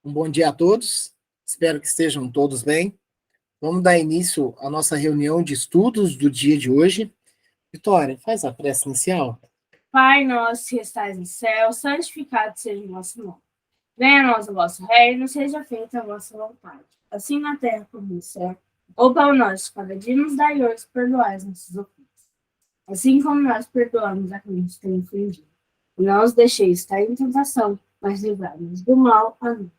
Um bom dia a todos. Espero que estejam todos bem. Vamos dar início à nossa reunião de estudos do dia de hoje. Vitória, faz a prece inicial. Pai nosso que estais no céu, santificado seja o vosso nome. Venha a nós o vosso reino, seja feita a vossa vontade, assim na terra como no céu. O pão nosso, cada dia nos dai hoje, perdoai as nossas ofensas, assim como nós perdoamos a quem nos tem ofendido. E não os deixeis cair em tentação, mas livrai-nos do mal. Amém.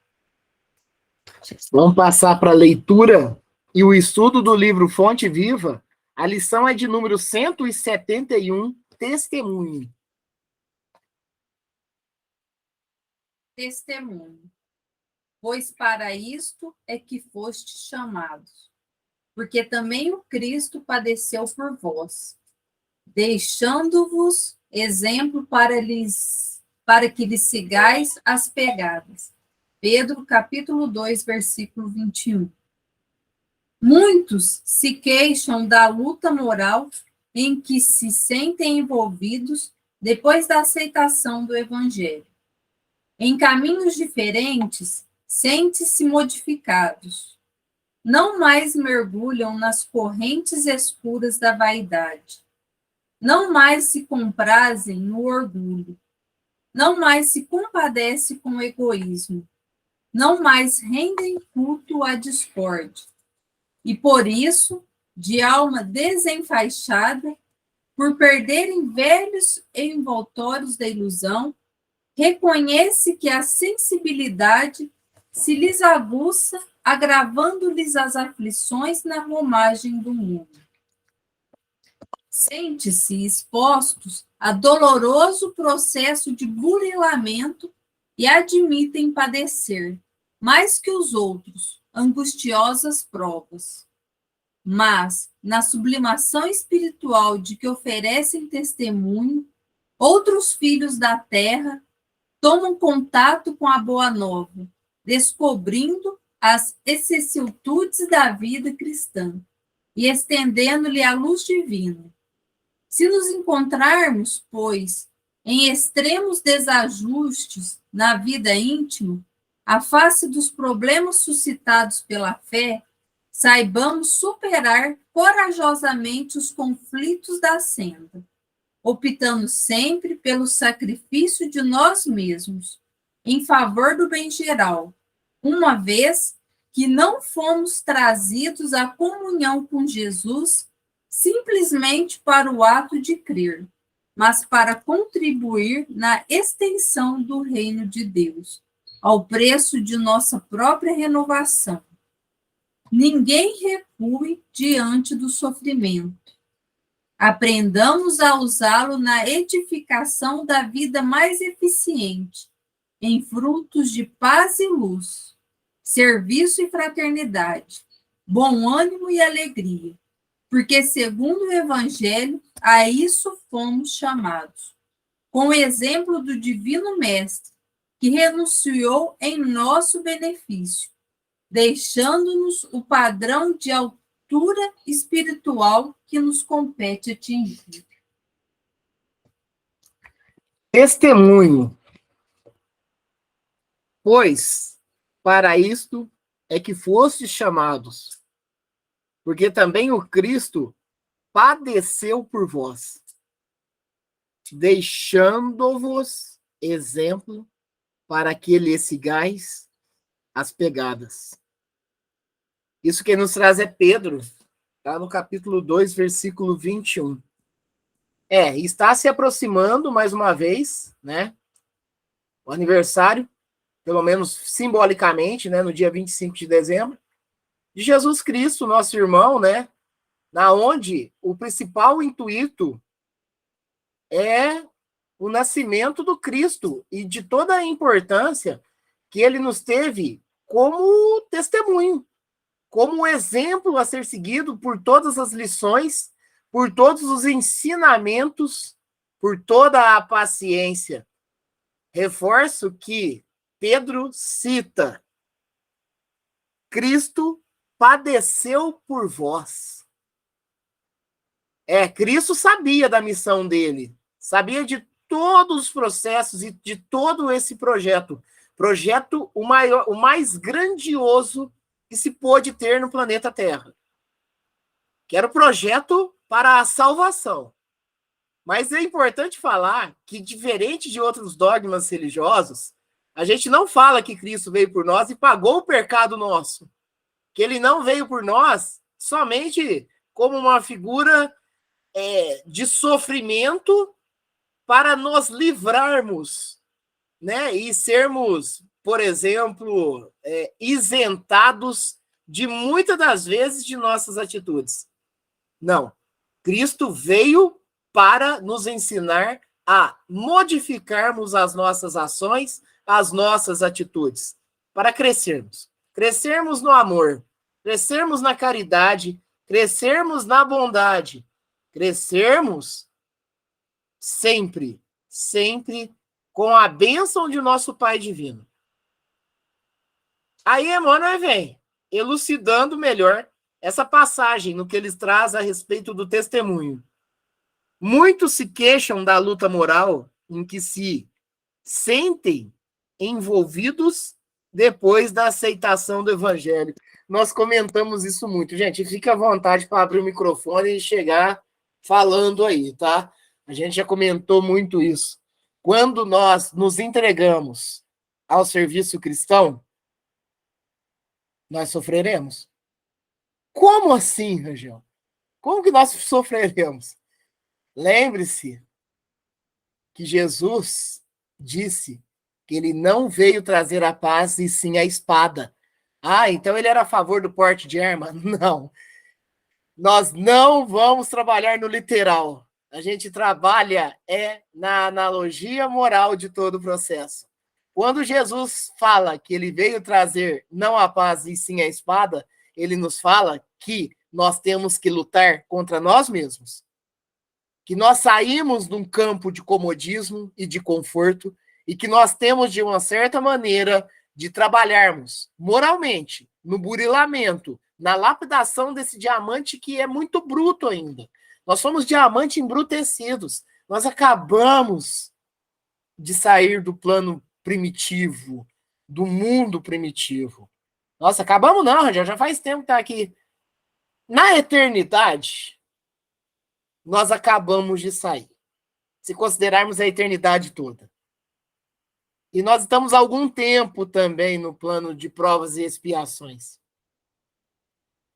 Vamos passar para a leitura e o estudo do livro Fonte Viva. A lição é de número 171, Testemunho. Testemunho. Pois para isto é que fostes chamados, porque também o Cristo padeceu por vós, deixando-vos exemplo para que lhes sigais as pegadas. Pedro, capítulo 2, versículo 21. Muitos se queixam da luta moral em que se sentem envolvidos depois da aceitação do Evangelho. Em caminhos diferentes, sentem-se modificados. Não mais mergulham nas correntes escuras da vaidade. Não mais se comprazem no orgulho. Não mais se compadecem com o egoísmo. Não mais rendem culto à discórdia. E por isso, de alma desenfaixada, por perderem velhos envoltórios da ilusão, reconhece que a sensibilidade se lhes aguça, agravando-lhes as aflições na romagem do mundo. Sente-se expostos a doloroso processo de burilamento e admitem padecer, mais que os outros, angustiosas provas. Mas, na sublimação espiritual de que oferecem testemunho, outros filhos da terra tomam contato com a boa nova, descobrindo as vicissitudes da vida cristã e estendendo-lhe a luz divina. Se nos encontrarmos, pois, em extremos desajustes na vida íntima, à face dos problemas suscitados pela fé, saibamos superar corajosamente os conflitos da senda, optando sempre pelo sacrifício de nós mesmos, em favor do bem geral, uma vez que não fomos trazidos à comunhão com Jesus simplesmente para o ato de crer, mas para contribuir na extensão do reino de Deus, ao preço de nossa própria renovação. Ninguém recue diante do sofrimento. Aprendamos a usá-lo na edificação da vida mais eficiente, em frutos de paz e luz, serviço e fraternidade, bom ânimo e alegria, porque, segundo o Evangelho, a isso fomos chamados, com o exemplo do Divino Mestre, que renunciou em nosso benefício, deixando-nos o padrão de altura espiritual que nos compete atingir. Testemunho. Pois, para isto é que fostes chamados, porque também o Cristo padeceu por vós, deixando-vos exemplo para que lhe sigais as pegadas. Isso que nos traz é Pedro, tá? No capítulo 2, versículo 21. Está se aproximando mais uma vez, né? O aniversário, pelo menos simbolicamente, né? No dia 25 de dezembro, de Jesus Cristo, nosso irmão, né? Na onde o principal intuito é o nascimento do Cristo e de toda a importância que ele nos teve como testemunho, como exemplo a ser seguido por todas as lições, por todos os ensinamentos, por toda a paciência. Reforço que Pedro cita: Cristo padeceu por vós. Cristo sabia da missão dele, sabia de todos os processos e de todo esse projeto. Projeto o maior, o mais grandioso que se pôde ter no planeta Terra. Que era o projeto para a salvação. Mas é importante falar que, diferente de outros dogmas religiosos, a gente não fala que Cristo veio por nós e pagou o pecado nosso. Que ele não veio por nós somente como uma figura de sofrimento para nos livrarmos, né? E sermos, por exemplo, isentados de muitas das vezes de nossas atitudes. Não. Cristo veio para nos ensinar a modificarmos as nossas ações, as nossas atitudes, para crescermos. Crescermos no amor, crescermos na caridade, crescermos na bondade, crescermos sempre, sempre com a bênção de nosso Pai Divino. Aí Emmanuel vem elucidando melhor essa passagem no que eles traz a respeito do testemunho. Muitos se queixam da luta moral em que se sentem envolvidos depois da aceitação do evangelho. Nós comentamos isso muito. Gente, fica à vontade para abrir o microfone e chegar falando aí, tá? A gente já comentou muito isso. Quando nós nos entregamos ao serviço cristão, nós sofreremos. Como assim, Rangel? Como que nós sofreremos? Lembre-se que Jesus disse que ele não veio trazer a paz e sim a espada. Ah, então ele era a favor do porte de arma? Não. Nós não vamos trabalhar no literal. A gente trabalha na analogia moral de todo o processo. Quando Jesus fala que ele veio trazer não a paz e sim a espada, ele nos fala que nós temos que lutar contra nós mesmos. Que nós saímos de um campo de comodismo e de conforto e que nós temos, de uma certa maneira, de trabalharmos moralmente, no burilamento, na lapidação desse diamante que é muito bruto ainda. Nós somos diamantes embrutecidos. Nós acabamos de sair do plano primitivo, do mundo primitivo. Nossa, acabamos não, já faz tempo que está aqui. Na eternidade, nós acabamos de sair, se considerarmos a eternidade toda. E nós estamos há algum tempo também no plano de provas e expiações.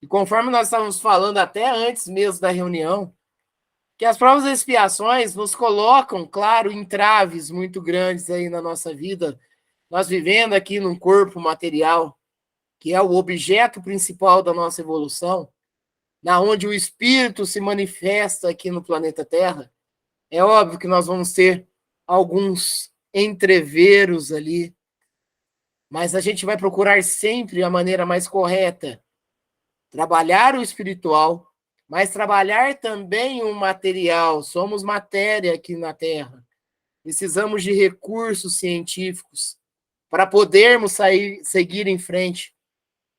E conforme nós estávamos falando até antes mesmo da reunião, que as provas e expiações nos colocam, claro, entraves muito grandes aí na nossa vida. Nós vivendo aqui num corpo material, que é o objeto principal da nossa evolução, na onde o espírito se manifesta aqui no planeta Terra, é óbvio que nós vamos ter alguns entreveros ali, mas a gente vai procurar sempre a maneira mais correta, trabalhar o espiritual, mas trabalhar também o material. Somos matéria aqui na Terra. Precisamos de recursos científicos para podermos seguir em frente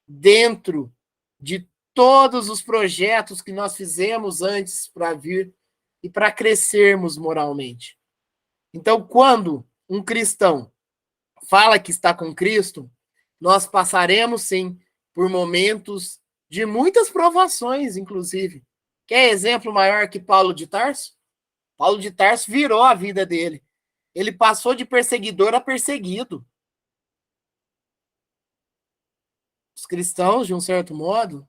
dentro de todos os projetos que nós fizemos antes para vir e para crescermos moralmente. Então, quando um cristão fala que está com Cristo, nós passaremos, sim, por momentos de muitas provações, inclusive. Quer exemplo maior que Paulo de Tarso? Paulo de Tarso virou a vida dele. Ele passou de perseguidor a perseguido. Os cristãos, de um certo modo,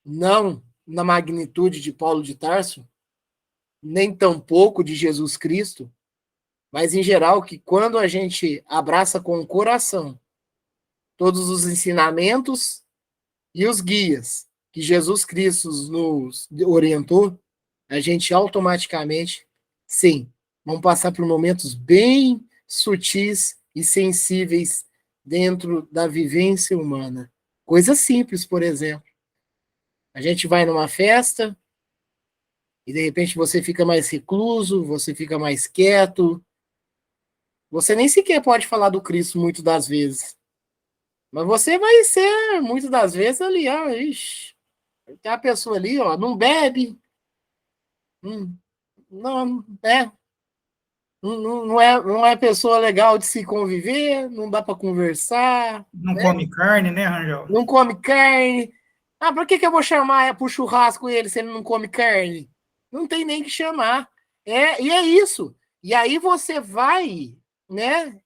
não na magnitude de Paulo de Tarso, nem tampouco de Jesus Cristo, mas em geral que quando a gente abraça com o coração todos os ensinamentos e os guias que Jesus Cristo nos orientou, a gente automaticamente, sim, vamos passar por momentos bem sutis e sensíveis dentro da vivência humana. Coisa simples, por exemplo. A gente vai numa festa e, de repente, você fica mais recluso, você fica mais quieto. Você nem sequer pode falar do Cristo muitas das vezes. Mas você vai ser, muitas das vezes, ali, ó, ixi, tem a pessoa ali, ó, não bebe, não, não é pessoa legal de se conviver, não dá para conversar, Não né? come carne, né, Rangel? Não come carne. Ah, para que eu vou chamar pro churrasco ele se ele não come carne? Não tem nem que chamar. E é isso. E aí você vai, né?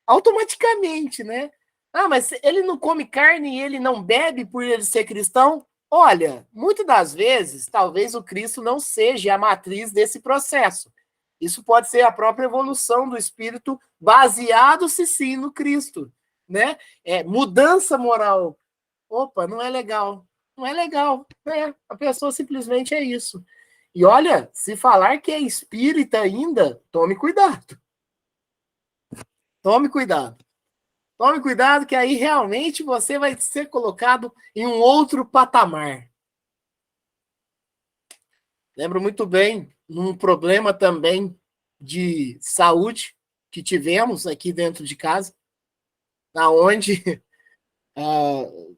Automaticamente, né? Ah, mas ele não come carne e ele não bebe por ele ser cristão? Olha, muitas das vezes, talvez o Cristo não seja a matriz desse processo. Isso pode ser a própria evolução do espírito, baseado-se sim no Cristo, né? Mudança moral. Opa, não é legal. Não é legal. A pessoa simplesmente é isso. E olha, se falar que é espírita ainda, tome cuidado. Tome cuidado. Tome cuidado, que aí realmente você vai ser colocado em um outro patamar. Lembro muito bem num problema também de saúde que tivemos aqui dentro de casa, aonde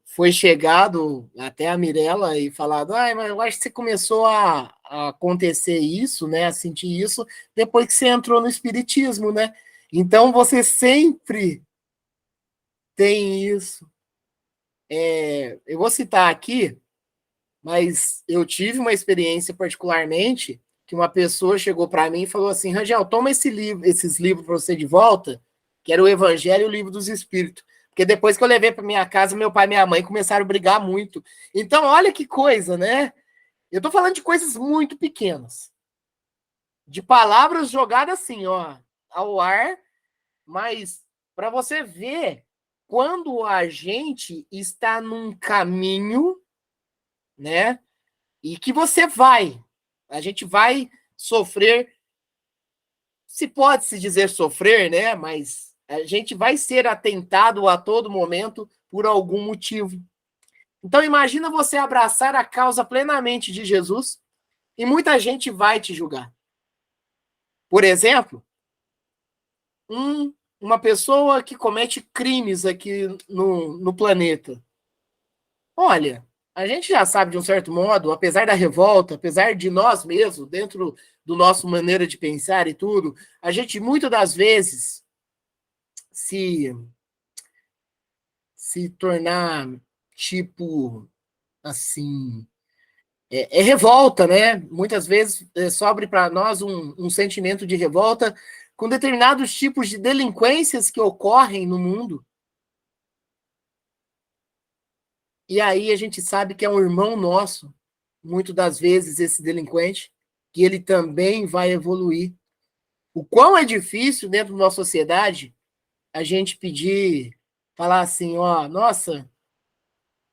foi chegado até a Mirella e falado, mas eu acho que você começou a acontecer isso, né, a sentir isso, depois que você entrou no espiritismo, né? Então você sempre tem isso. Eu vou citar aqui, mas eu tive uma experiência particularmente que uma pessoa chegou para mim e falou assim, Rangel, toma esses livros para você de volta, que era o Evangelho e o Livro dos Espíritos. Porque depois que eu levei para minha casa, meu pai e minha mãe começaram a brigar muito. Então, olha que coisa, né? Eu estou falando de coisas muito pequenas. De palavras jogadas assim, ó, ao ar, mas para você ver quando a gente está num caminho, né? E que a gente vai sofrer, se pode se dizer sofrer, né? Mas a gente vai ser atentado a todo momento por algum motivo. Então imagina você abraçar a causa plenamente de Jesus e muita gente vai te julgar. Por exemplo, uma pessoa que comete crimes aqui no planeta. Olha, a gente já sabe de um certo modo, apesar da revolta, apesar de nós mesmos, dentro do nosso maneira de pensar e tudo, a gente muitas das vezes se tornar tipo assim, revolta, né? Muitas vezes sobre para nós um sentimento de revolta com determinados tipos de delinquências que ocorrem no mundo. E aí a gente sabe que é um irmão nosso, muitas das vezes, esse delinquente, que ele também vai evoluir. O quão é difícil dentro da nossa sociedade a gente pedir, falar assim, ó, nossa,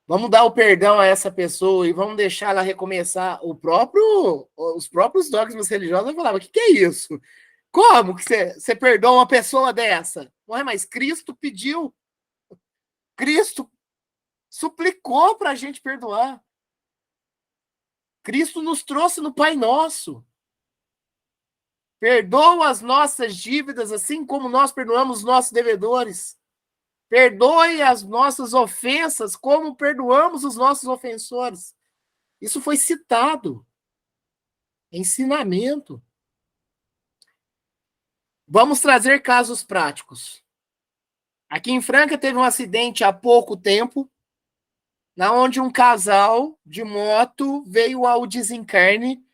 vamos dar o perdão a essa pessoa e vamos deixar ela recomeçar. Os próprios dogmas religiosos falavam, o que é isso? Como que você perdoa uma pessoa dessa? Ué, mas Cristo pediu, Cristo suplicou para a gente perdoar. Cristo nos trouxe no Pai Nosso. Perdoa as nossas dívidas, assim como nós perdoamos os nossos devedores. Perdoe as nossas ofensas, como perdoamos os nossos ofensores. Isso foi citado. Ensinamento. Vamos trazer casos práticos. Aqui em Franca teve um acidente há pouco tempo, na onde um casal de moto veio ao desencarne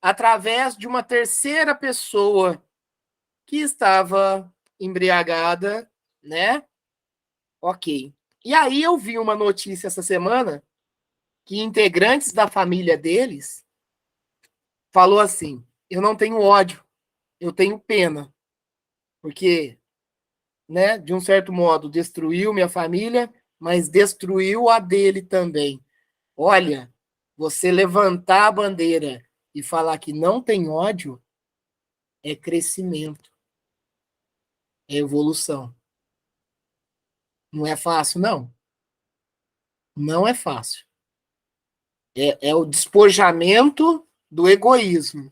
através de uma terceira pessoa que estava embriagada, né? Ok. E aí eu vi uma notícia essa semana que integrantes da família deles falou assim, eu não tenho ódio, eu tenho pena, porque, né, de um certo modo, destruiu minha família, mas destruiu a dele também. Olha, você levantar a bandeira e falar que não tem ódio é crescimento, é evolução. Não é fácil, não. Não é fácil. É o despojamento do egoísmo.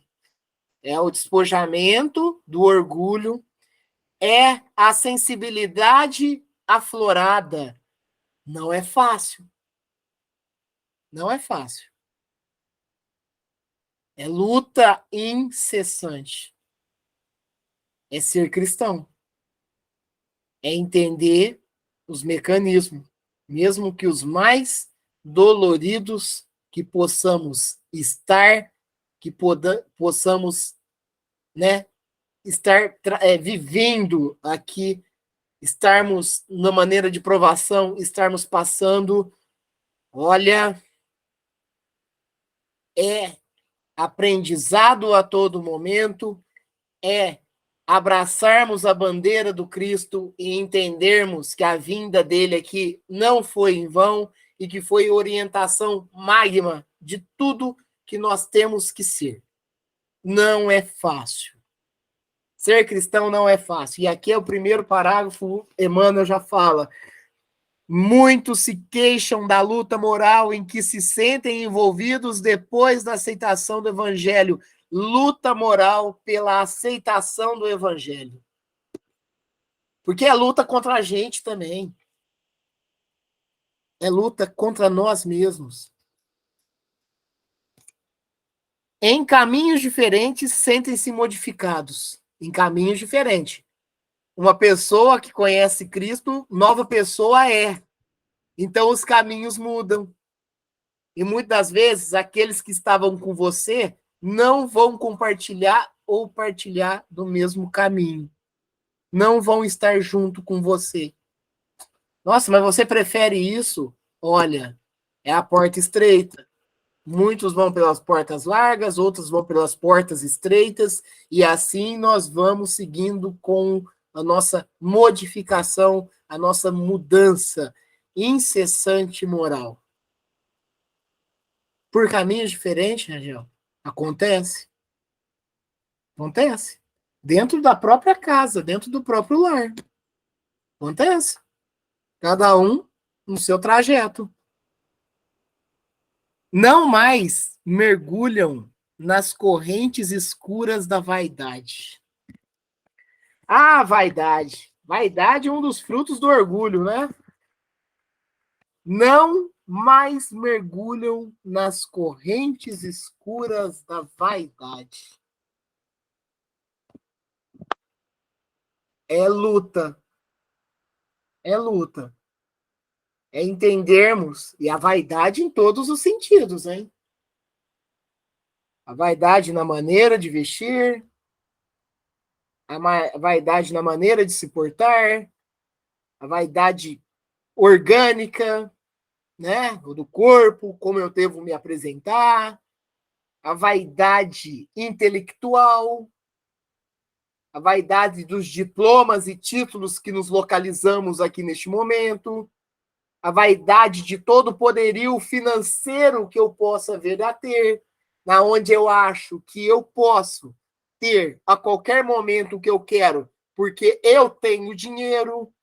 É o despojamento do orgulho. É a sensibilidade aflorada. Não é fácil. Não é fácil. É luta incessante. é ser cristão. É entender os mecanismos, mesmo que os mais doloridos que possamos estar, que possamos, né, estar vivendo aqui, estarmos na maneira de provação, estarmos passando, olha, é aprendizado a todo momento, é abraçarmos a bandeira do Cristo e entendermos que a vinda dele aqui não foi em vão e que foi orientação magma de tudo que nós temos que ser. Não é fácil. Ser cristão não é fácil. E aqui é o primeiro parágrafo, Emmanuel já fala. Muitos se queixam da luta moral em que se sentem envolvidos depois da aceitação do evangelho. Luta moral pela aceitação do evangelho. Porque é luta contra a gente também. É luta contra nós mesmos. Em caminhos diferentes, sentem-se modificados. Em caminhos diferentes. Uma pessoa que conhece Cristo, nova pessoa é. Então os caminhos mudam. E muitas das vezes, aqueles que estavam com você não vão compartilhar ou partilhar do mesmo caminho. Não vão estar junto com você. Nossa, mas você prefere isso? Olha, é a porta estreita. Muitos vão pelas portas largas, outros vão pelas portas estreitas, e assim nós vamos seguindo com a nossa modificação, a nossa mudança incessante moral. Por caminhos diferentes, Rangel, acontece. Acontece. Dentro da própria casa, dentro do próprio lar. Acontece. Cada um no seu trajeto. Não mais mergulham nas correntes escuras da vaidade. Ah, vaidade. Vaidade é um dos frutos do orgulho, né? Não mais mergulham nas correntes escuras da vaidade. É luta. É luta. É entendermos, e a vaidade em todos os sentidos, hein? A vaidade na maneira de vestir, a vaidade na maneira de se portar, a vaidade orgânica, né? Do corpo, como eu devo me apresentar, a vaidade intelectual, a vaidade dos diplomas e títulos que nos localizamos aqui neste momento, a vaidade de todo o poderio financeiro que eu possa vir a ter, na onde eu acho que eu posso ter a qualquer momento o que eu quero, porque eu tenho dinheiro.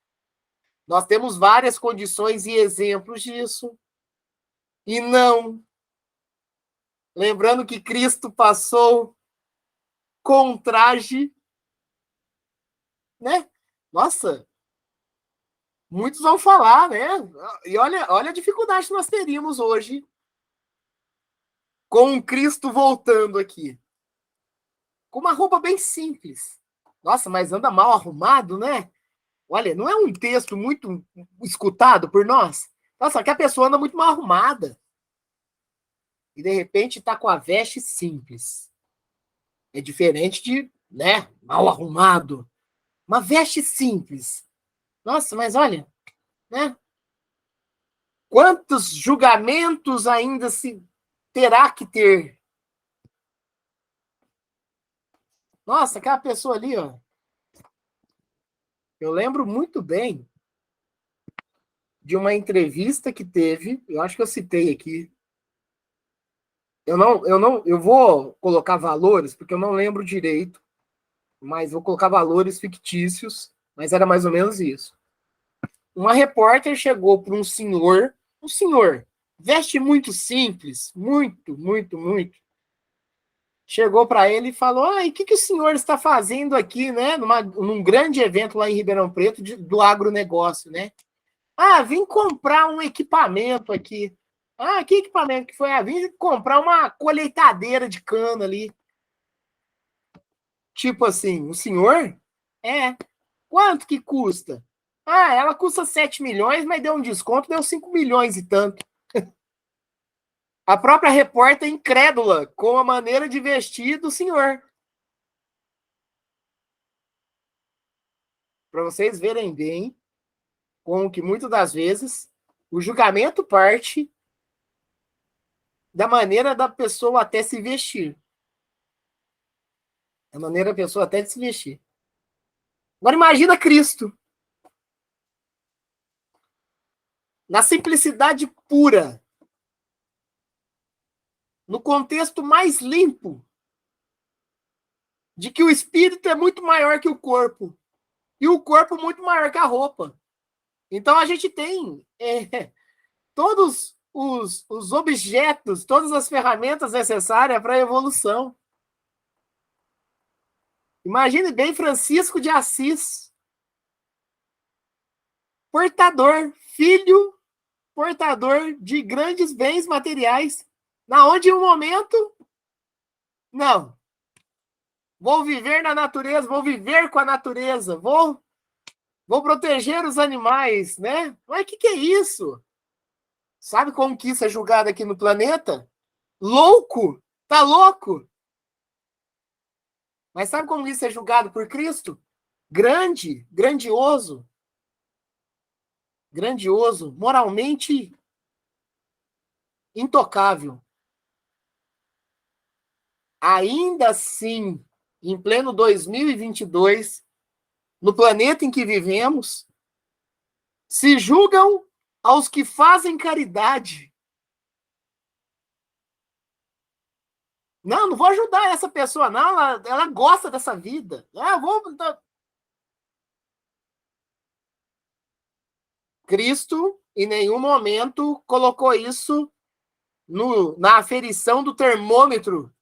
Nós temos várias condições e exemplos disso. E não. Lembrando que Cristo passou com traje, né? Nossa, muitos vão falar, né? E olha a dificuldade que nós teríamos hoje com Cristo voltando aqui. Com uma roupa bem simples. Nossa, mas anda mal arrumado, né? Olha, não é um texto muito escutado por nós? Nossa, que a pessoa anda muito mal arrumada. E, de repente, está com a veste simples. É diferente de, né, mal arrumado. Uma veste simples. Nossa, mas olha, né? Quantos julgamentos ainda se terá que ter? Nossa, aquela pessoa ali, ó. Eu lembro muito bem de uma entrevista que teve, eu acho que eu citei aqui. Eu vou colocar valores, porque eu não lembro direito, mas vou colocar valores fictícios, mas era mais ou menos isso. Uma repórter chegou para um senhor, veste muito simples, muito, muito, muito. Chegou para ele e falou: ah, e o que o senhor está fazendo aqui, né? Num grande evento lá em Ribeirão Preto do agronegócio, né? Ah, vim comprar um equipamento aqui. Ah, que equipamento que foi? Ah, vim comprar uma colheitadeira de cana ali. Tipo assim, o senhor Quanto que custa? Ah, ela custa 7 milhões, mas deu um desconto, deu 5 milhões e tanto. A própria repórter incrédula com a maneira de vestir do senhor. Para vocês verem bem como que muitas das vezes o julgamento parte da maneira da pessoa até se vestir. Da maneira da pessoa até de se vestir. Agora imagina Cristo. Na simplicidade pura. No contexto mais limpo. De que o espírito é muito maior que o corpo. E o corpo muito maior que a roupa. Então a gente tem todos os objetos, todas as ferramentas necessárias para a evolução. Imagine bem Francisco de Assis. Filho portador de grandes bens materiais. Na onde em um momento, não. Vou viver na natureza, vou viver com a natureza, vou proteger os animais, né? Mas o que é isso? Sabe como que isso é julgado aqui no planeta? Louco! Tá louco? Mas sabe como isso é julgado por Cristo? Grande, grandioso, moralmente intocável. Ainda assim, em pleno 2022, no planeta em que vivemos, se julgam aos que fazem caridade. Não vou ajudar essa pessoa, não, ela gosta dessa vida. Cristo, em nenhum momento, colocou isso na aferição do termômetro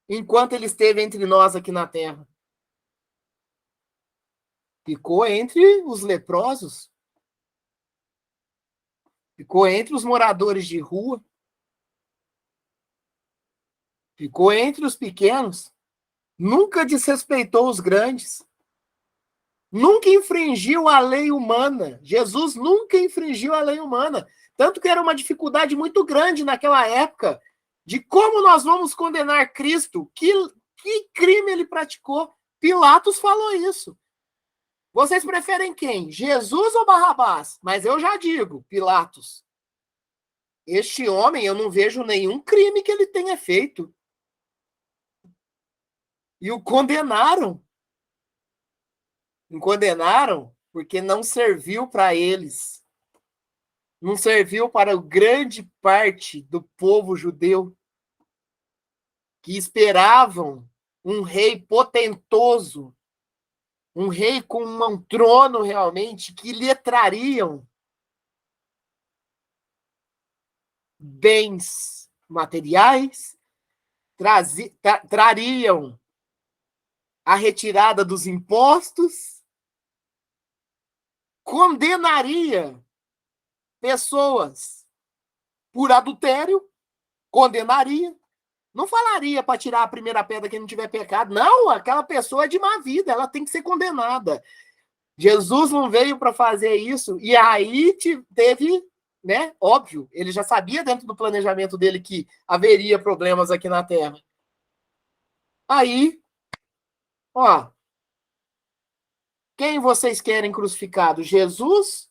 enquanto ele esteve entre nós aqui na Terra. Ficou entre os leprosos. Ficou entre os moradores de rua. Ficou entre os pequenos. Nunca desrespeitou os grandes. Nunca infringiu a lei humana. Jesus nunca infringiu a lei humana. Tanto que era uma dificuldade muito grande naquela época de como nós vamos condenar Cristo. Que crime ele praticou? Pilatos falou isso. Vocês preferem quem? Jesus ou Barrabás? Mas eu já digo, Pilatos. Este homem, eu não vejo nenhum crime que ele tenha feito. E o condenaram. O condenaram porque não serviu para eles. Não serviu para grande parte do povo judeu que esperavam um rei potentoso, um rei com um trono realmente, que lhe trariam bens materiais, trariam a retirada dos impostos, condenaria pessoas por adultério, condenaria. Não falaria para tirar a primeira pedra quem não tiver pecado. Não, aquela pessoa é de má vida, ela tem que ser condenada. Jesus não veio para fazer isso. E aí teve, né? Óbvio, ele já sabia dentro do planejamento dele que haveria problemas aqui na Terra. Aí, ó, quem vocês querem crucificado? Jesus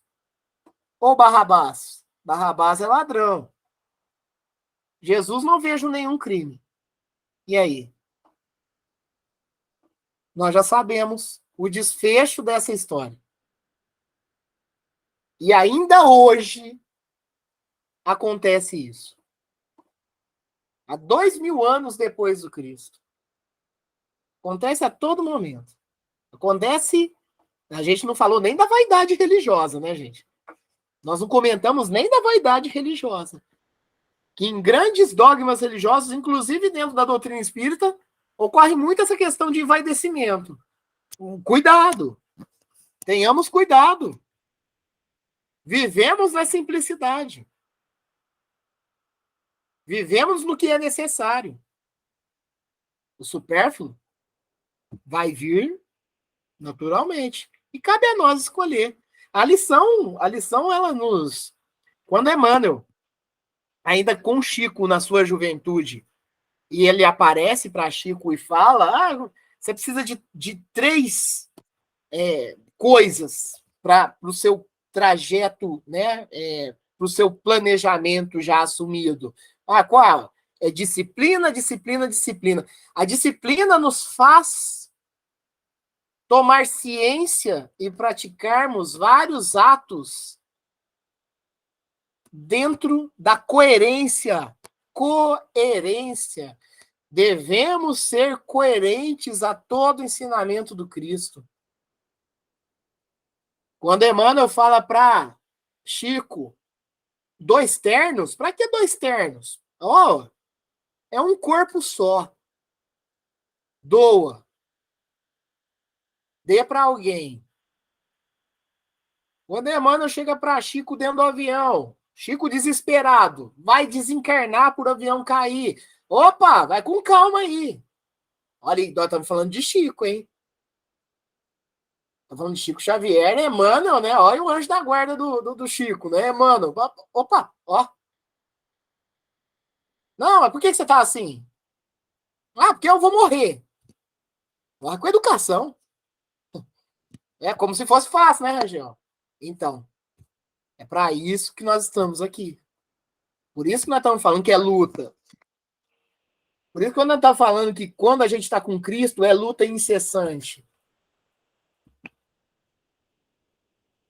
ou Barrabás? Barrabás é ladrão. Jesus não vejo nenhum crime. E aí? Nós já sabemos o desfecho dessa história. E ainda hoje acontece isso. Há 2000 anos depois do Cristo. Acontece a todo momento. Acontece... A gente não falou nem da vaidade religiosa, né, gente? Nós não comentamos nem da vaidade religiosa. Que em grandes dogmas religiosos, inclusive dentro da doutrina espírita, ocorre muito essa questão de envaidecimento. Cuidado! Tenhamos cuidado. Vivemos na simplicidade. Vivemos no que é necessário. O supérfluo vai vir Naturalmente. E cabe a nós escolher. A lição, ela nos... Quando Emmanuel, ainda com Chico na sua juventude, e ele aparece para Chico e fala, você precisa de 3 coisas para o seu trajeto, né? Para o seu planejamento já assumido. Qual? É disciplina, disciplina, disciplina. A disciplina nos faz tomar ciência e praticarmos vários atos dentro da coerência. Coerência. Devemos ser coerentes a todo o ensinamento do Cristo. Quando Emmanuel fala para Chico, 2 ternos? Para que 2 ternos? É um corpo só. Doa. Dê para alguém. Quando Emmanuel chega para Chico dentro do avião, Chico desesperado, vai desencarnar por avião cair. Opa, vai com calma aí. Olha, nós estamos falando de Chico, hein? Estamos falando de Chico Xavier, né? Emmanuel, né? Olha o anjo da guarda do Chico, né, Emmanuel? Opa, ó. Não, mas por que você tá assim? Porque eu vou morrer. Vai com educação. É como se fosse fácil, né, Rangel? Então, é para isso que nós estamos aqui. Por isso que nós estamos falando que é luta. Por isso que nós estamos falando que quando a gente está com Cristo, é luta incessante.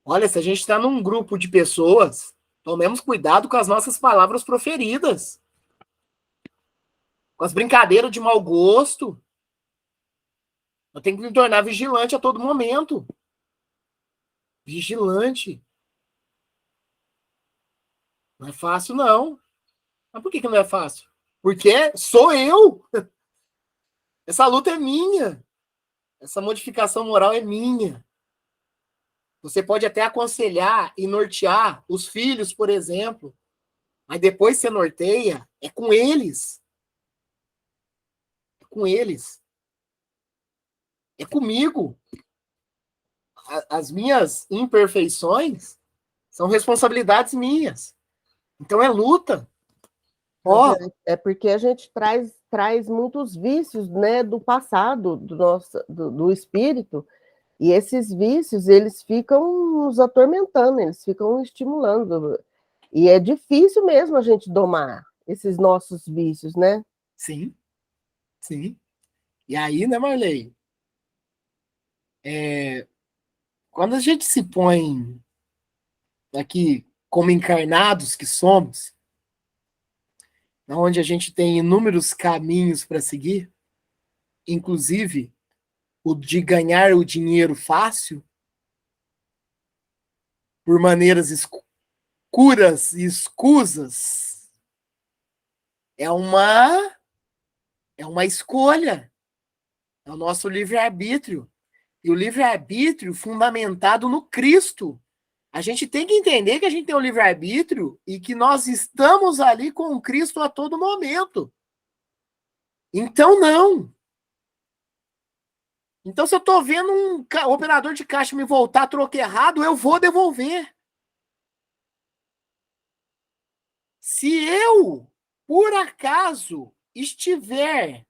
Olha, se a gente está num grupo de pessoas, tomemos cuidado com as nossas palavras proferidas. Com as brincadeiras de mau gosto. Eu tenho que me tornar vigilante a todo momento. Vigilante. Não é fácil, não. Mas por que não é fácil? Porque sou eu. Essa luta é minha. Essa modificação moral é minha. Você pode até aconselhar e nortear os filhos, por exemplo. Mas depois você norteia, é com eles. É com eles. É comigo. As minhas imperfeições são responsabilidades minhas. Então é luta. É porque a gente traz muitos vícios, né, do passado, do espírito, e esses vícios, eles ficam nos atormentando, eles ficam estimulando. E é difícil mesmo a gente domar esses nossos vícios, né? Sim, sim. E aí, né, Marley? Quando a gente se põe aqui como encarnados que somos, onde a gente tem inúmeros caminhos para seguir, inclusive o de ganhar o dinheiro fácil, por maneiras escuras e escusas, é uma escolha, é o nosso livre-arbítrio. E o livre-arbítrio fundamentado no Cristo. A gente tem que entender que a gente tem um livre-arbítrio e que nós estamos ali com o Cristo a todo momento. Então, não. Então, se eu estou vendo um operador de caixa me voltar troco errado, eu vou devolver. Se eu, por acaso, estiver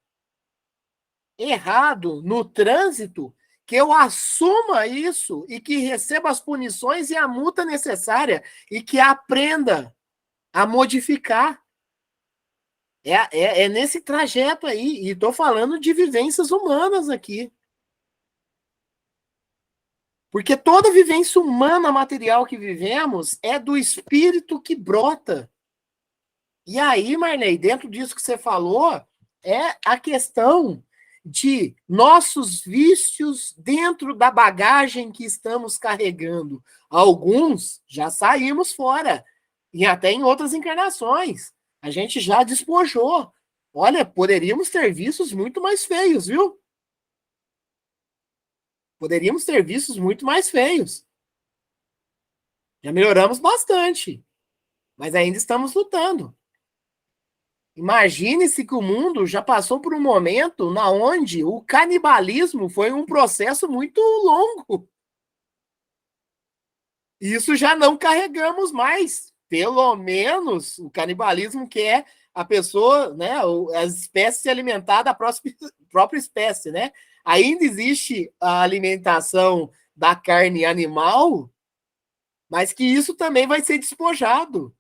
errado no trânsito, que eu assuma isso e que receba as punições e a multa necessária e que aprenda a modificar. É nesse trajeto aí. E estou falando de vivências humanas aqui. Porque toda vivência humana material que vivemos é do espírito que brota. E aí, Marney, dentro disso que você falou, é a questão de nossos vícios dentro da bagagem que estamos carregando. Alguns já saímos fora, e até em outras encarnações. A gente já despojou. Olha, poderíamos ter vícios muito mais feios, viu? Poderíamos ter vícios muito mais feios. Já melhoramos bastante, mas ainda estamos lutando. Imagine-se que o mundo já passou por um momento na onde o canibalismo foi um processo muito longo. Isso já não carregamos mais. Pelo menos o canibalismo, que é a pessoa, né, as espécies se alimentar da própria espécie, né? Ainda existe a alimentação da carne animal, mas que isso também vai ser despojado.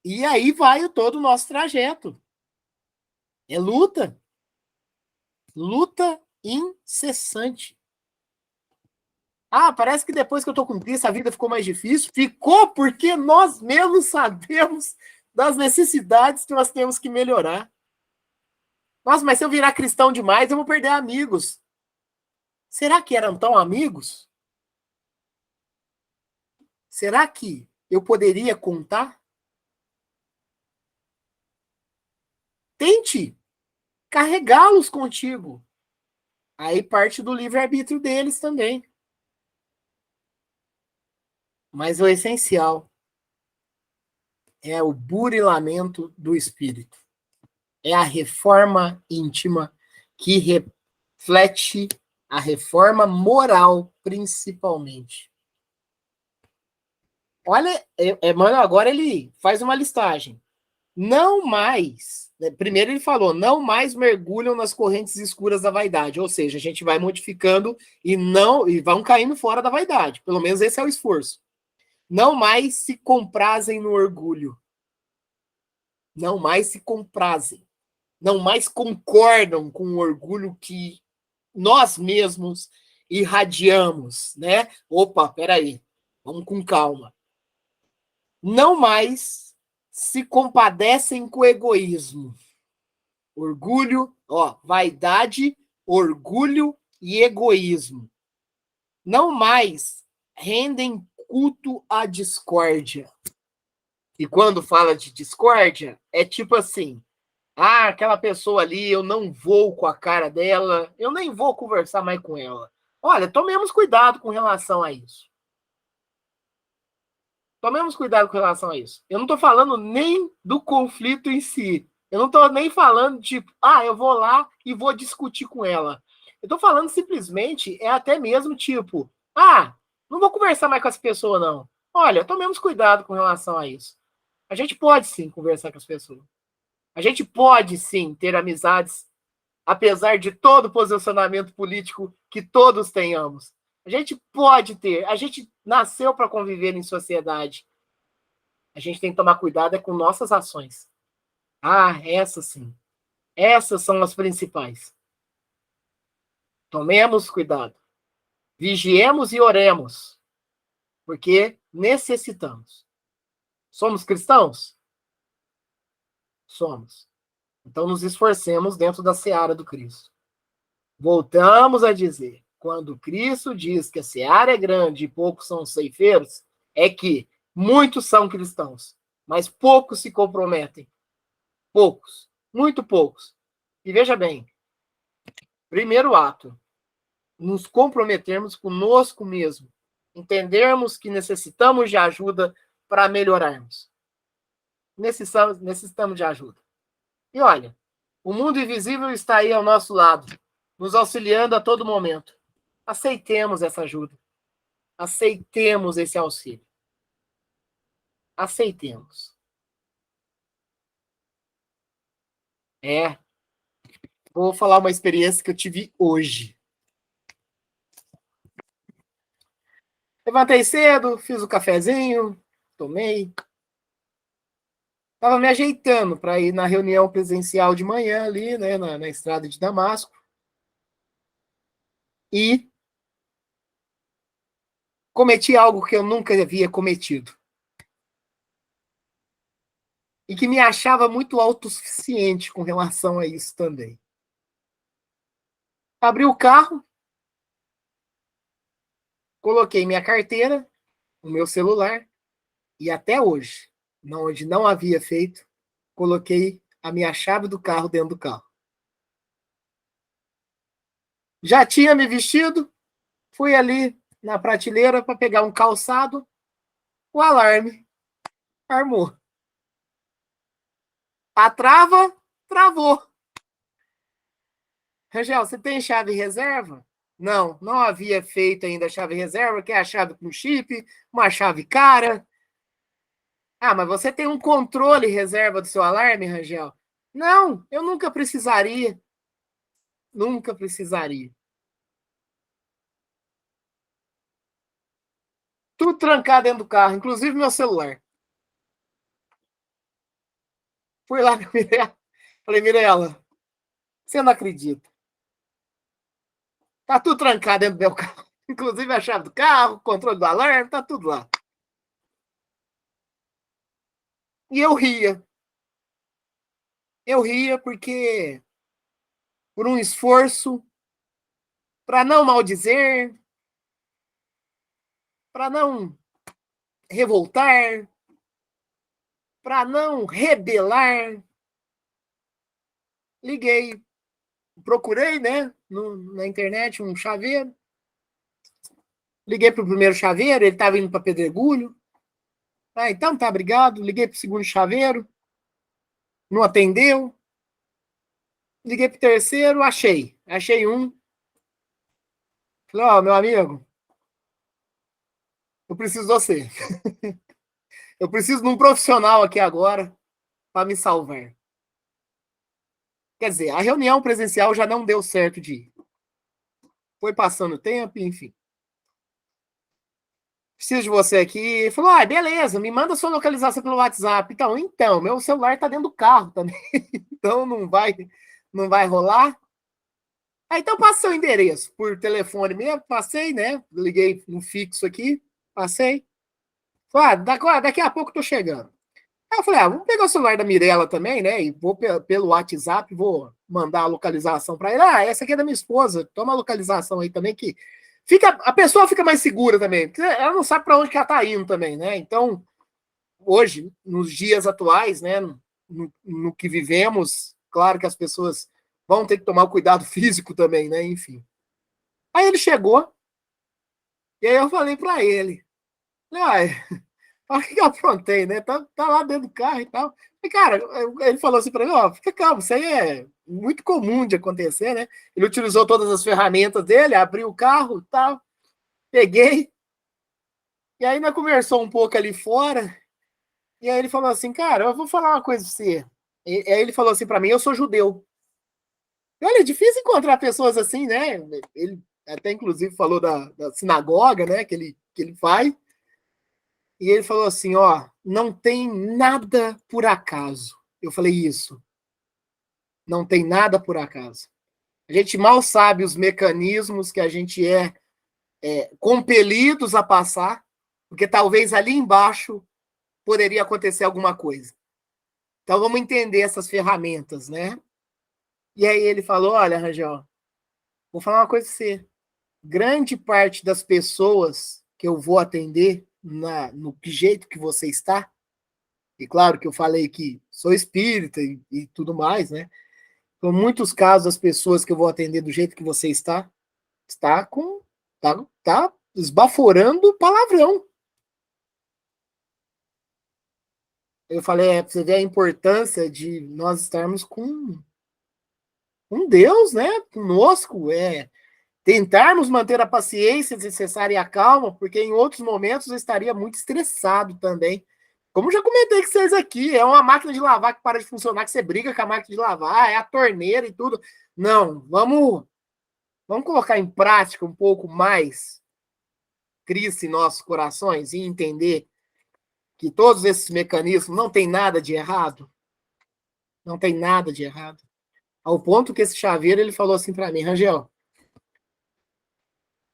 E aí vai todo o nosso trajeto. É luta. Luta incessante. Ah, parece que depois que eu tô com Cristo a vida ficou mais difícil. Ficou porque nós mesmos sabemos das necessidades que nós temos que melhorar. Nossa, mas se eu virar cristão demais, eu vou perder amigos. Será que eram tão amigos? Será que eu poderia contar? Tente carregá-los contigo. Aí parte do livre-arbítrio deles também. Mas o essencial é o burilamento do espírito. É a reforma íntima que reflete a reforma moral, principalmente. Olha, Emmanuel agora ele faz uma listagem. Não mais, primeiro ele falou, não mais mergulham nas correntes escuras da vaidade, ou seja, a gente vai modificando e vão caindo fora da vaidade. Pelo menos esse é o esforço. Não mais se comprazem no orgulho. Não mais se comprazem. Não mais concordam com o orgulho que nós mesmos irradiamos, né? Opa, peraí, vamos com calma. Não mais se compadecem com o egoísmo. Orgulho, vaidade, orgulho e egoísmo. Não mais rendem culto à discórdia. E quando fala de discórdia, é tipo assim, aquela pessoa ali, eu não vou com a cara dela, eu nem vou conversar mais com ela. Olha, tomemos cuidado com relação a isso. Tomemos cuidado com relação a isso. Eu não estou falando nem do conflito em si. Eu não estou nem falando, tipo, eu vou lá e vou discutir com ela. Eu estou falando simplesmente, até mesmo tipo, não vou conversar mais com essa pessoa, não. Olha, tomemos cuidado com relação a isso. A gente pode sim conversar com as pessoas. A gente pode sim ter amizades, apesar de todo o posicionamento político que todos tenhamos. A gente pode ter, a gente nasceu para conviver em sociedade. A gente tem que tomar cuidado com nossas ações. Essas sim. Essas são as principais. Tomemos cuidado. Vigiemos e oremos. Porque necessitamos. Somos cristãos? Somos. Então nos esforcemos dentro da seara do Cristo. Voltamos a dizer, quando Cristo diz que a seara é grande e poucos são os ceifeiros, é que muitos são cristãos, mas poucos se comprometem. Poucos, muito poucos. E veja bem, primeiro ato, nos comprometermos conosco mesmo, entendermos que necessitamos de ajuda para melhorarmos. Necessitamos de ajuda. E olha, o mundo invisível está aí ao nosso lado, nos auxiliando a todo momento. Aceitemos essa ajuda. Aceitemos esse auxílio. Aceitemos. Vou falar uma experiência que eu tive hoje. Levantei cedo, fiz o cafezinho, tomei. Estava me ajeitando para ir na reunião presencial de manhã ali, né, na estrada de Damasco. E cometi algo que eu nunca havia cometido. E que me achava muito autossuficiente com relação a isso também. Abri o carro, coloquei minha carteira, o meu celular, e até hoje, onde não havia feito, coloquei a minha chave do carro dentro do carro. Já tinha me vestido, fui ali na prateleira para pegar um calçado, o alarme armou. A trava, travou. Rangel, você tem chave reserva? Não, não havia feito ainda a chave reserva, que é a chave com chip, uma chave cara. Ah, mas você tem um controle reserva do seu alarme, Rangel? Não, eu nunca precisaria. Nunca precisaria. Tudo trancado dentro do carro, inclusive meu celular. Fui lá com a Mirella. Falei, Mirella, você não acredita. Tá tudo trancado dentro do meu carro. Inclusive a chave do carro, controle do alarme, tá tudo lá. E eu ria. Eu ria porque, por um esforço, para não maldizer, para não revoltar, para não rebelar, liguei, procurei, né, na internet um chaveiro. Liguei para o primeiro chaveiro, ele estava indo para Pedregulho. Ah, então tá, obrigado. Liguei para o segundo chaveiro, não atendeu. Liguei para o terceiro, achei um. Falei, ó, meu amigo, eu preciso de você. Eu preciso de um profissional aqui agora para me salvar. Quer dizer, a reunião presencial já não deu certo de ir. Foi passando o tempo, enfim. Preciso de você aqui. Ele falou, beleza, me manda sua localização pelo WhatsApp. Então, meu celular tá dentro do carro também. Então não vai rolar. Então passa seu endereço por telefone mesmo, passei, né? Liguei no fixo aqui, passei. Falei, daqui a pouco tô chegando. Aí eu falei, vamos pegar o celular da Mirella também, né? E vou pelo WhatsApp, vou mandar a localização para ele. Essa aqui é da minha esposa, toma a localização aí também, que a pessoa fica mais segura também, porque ela não sabe para onde que ela tá indo também, né? Então, hoje, nos dias atuais, né, no que vivemos, claro que as pessoas vão ter que tomar o cuidado físico também, né? Enfim. Aí ele chegou, e aí eu falei para ele, olha o que eu aprontei, né? Tá lá dentro do carro e tal. E, cara, ele falou assim para mim, fica calmo, isso aí é muito comum de acontecer, né? Ele utilizou todas as ferramentas dele, abriu o carro e tal, peguei, e aí nós conversou um pouco ali fora, e aí ele falou assim, cara, eu vou falar uma coisa pra você. E aí ele falou assim para mim, eu sou judeu. E olha, é difícil encontrar pessoas assim, né? Ele até inclusive falou da sinagoga, né, que ele faz. E ele falou assim, não tem nada por acaso. Eu falei isso, não tem nada por acaso. A gente mal sabe os mecanismos que a gente é compelidos a passar, porque talvez ali embaixo poderia acontecer alguma coisa. Então vamos entender essas ferramentas, né? E aí ele falou, olha, Rangel, vou falar uma coisa pra você. Grande parte das pessoas que eu vou atender no jeito que você está, e claro que eu falei que sou espírita e tudo mais, né? Então, muitos casos, as pessoas que eu vou atender do jeito que você está tá esbaforando palavrão. Eu falei, pra você ver a importância de nós estarmos com um Deus, né? Conosco, tentarmos manter a paciência necessária e a calma, porque em outros momentos eu estaria muito estressado também. Como já comentei com vocês aqui, é uma máquina de lavar que para de funcionar, que você briga com a máquina de lavar, é a torneira e tudo. Não, vamos colocar em prática um pouco mais Cristo em nossos corações e entender que todos esses mecanismos não tem nada de errado. Não tem nada de errado. Ao ponto que esse chaveiro, ele falou assim para mim, Rangel,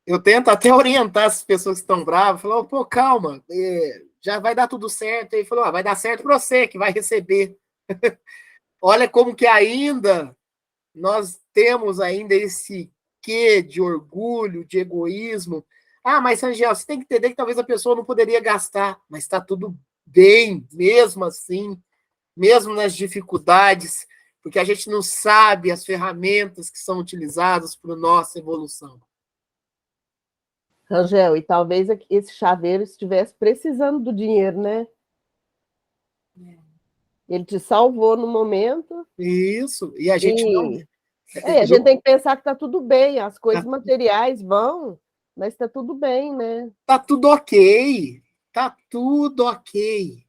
eu tento até orientar as pessoas que estão bravas, falou, pô, calma, já vai dar tudo certo. Ele falou, vai dar certo para você, que vai receber. Olha como que ainda nós temos ainda esse quê de orgulho, de egoísmo. Mas, Angel, você tem que entender que talvez a pessoa não poderia gastar, mas está tudo bem, mesmo assim, mesmo nas dificuldades, porque a gente não sabe as ferramentas que são utilizadas para a nossa evolução. Rangel, e talvez esse chaveiro estivesse precisando do dinheiro, né? Ele te salvou no momento. Isso. E a gente não. A gente tem que pensar que está tudo bem, as coisas materiais vão, mas está tudo bem, né? Tá tudo ok. Tá tudo ok.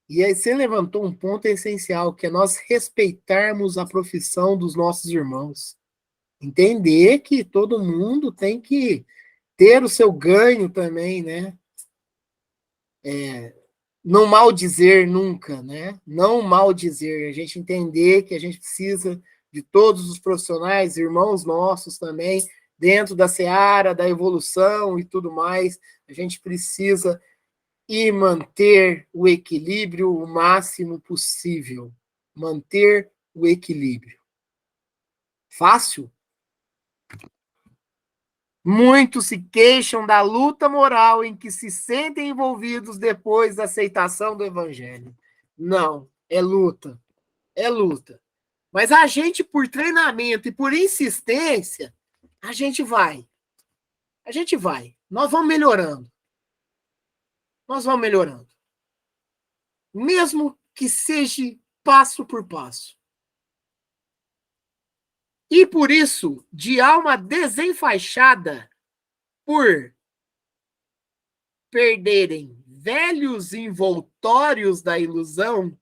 E aí você levantou um ponto essencial, que é nós respeitarmos a profissão dos nossos irmãos. Entender que todo mundo tem que ter o seu ganho também, né? Não maldizer nunca, né? Não maldizer. A gente entender que a gente precisa de todos os profissionais, irmãos nossos também, dentro da seara, da evolução e tudo mais. A gente precisa e manter o equilíbrio o máximo possível. Manter o equilíbrio. Fácil? Muitos se queixam da luta moral em que se sentem envolvidos depois da aceitação do evangelho. Não, é luta. É luta. Mas a gente, por treinamento e por insistência, a gente vai. A gente vai. Nós vamos melhorando. Nós vamos melhorando. Mesmo que seja passo por passo. E por isso, de alma desenfaixada, por perderem velhos envoltórios da ilusão,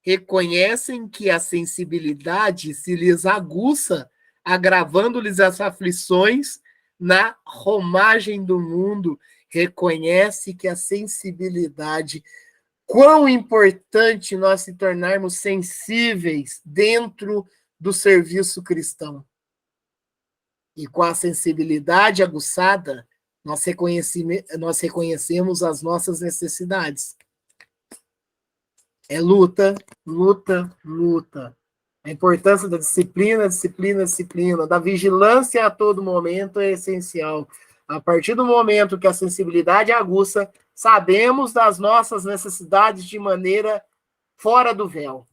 reconhecem que a sensibilidade se lhes aguça, agravando-lhes as aflições na romagem do mundo. Reconhece que a sensibilidade, quão importante nós se tornarmos sensíveis dentro do serviço cristão. E com a sensibilidade aguçada, nós reconhecemos as nossas necessidades. É luta, luta, luta. A importância da disciplina, disciplina, disciplina, da vigilância a todo momento é essencial. A partir do momento que a sensibilidade aguça, sabemos das nossas necessidades de maneira fora do véu,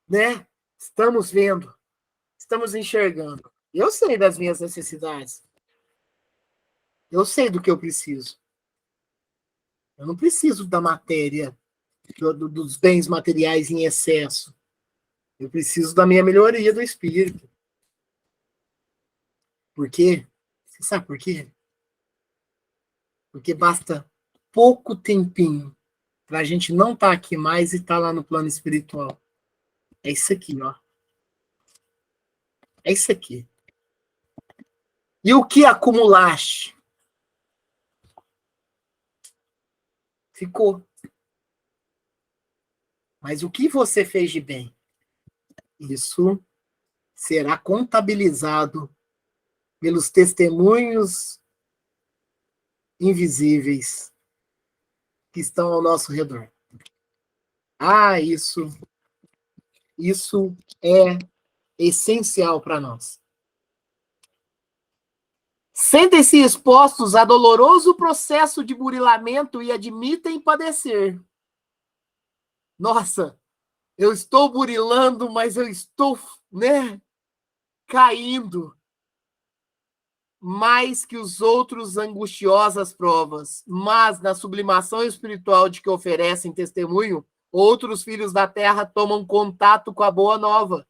né? Estamos vendo, estamos enxergando. Eu sei das minhas necessidades. Eu sei do que eu preciso. Eu não preciso da matéria, dos bens materiais em excesso. Eu preciso da minha melhoria do espírito. Por quê? Você sabe por quê? Porque basta pouco tempinho para a gente não estar aqui mais e estar lá no plano espiritual. É isso aqui, ó. É isso aqui. E o que acumulaste? Ficou. Mas o que você fez de bem? Isso será contabilizado pelos testemunhos invisíveis que estão ao nosso redor. Isso é essencial para nós. Sentem-se expostos a doloroso processo de burilamento e admitem padecer. Nossa, eu estou burilando, mas eu estou, caindo. Mais que os outros angustiosas provas, mas na sublimação espiritual de que oferecem testemunho, outros filhos da terra tomam contato com a boa nova,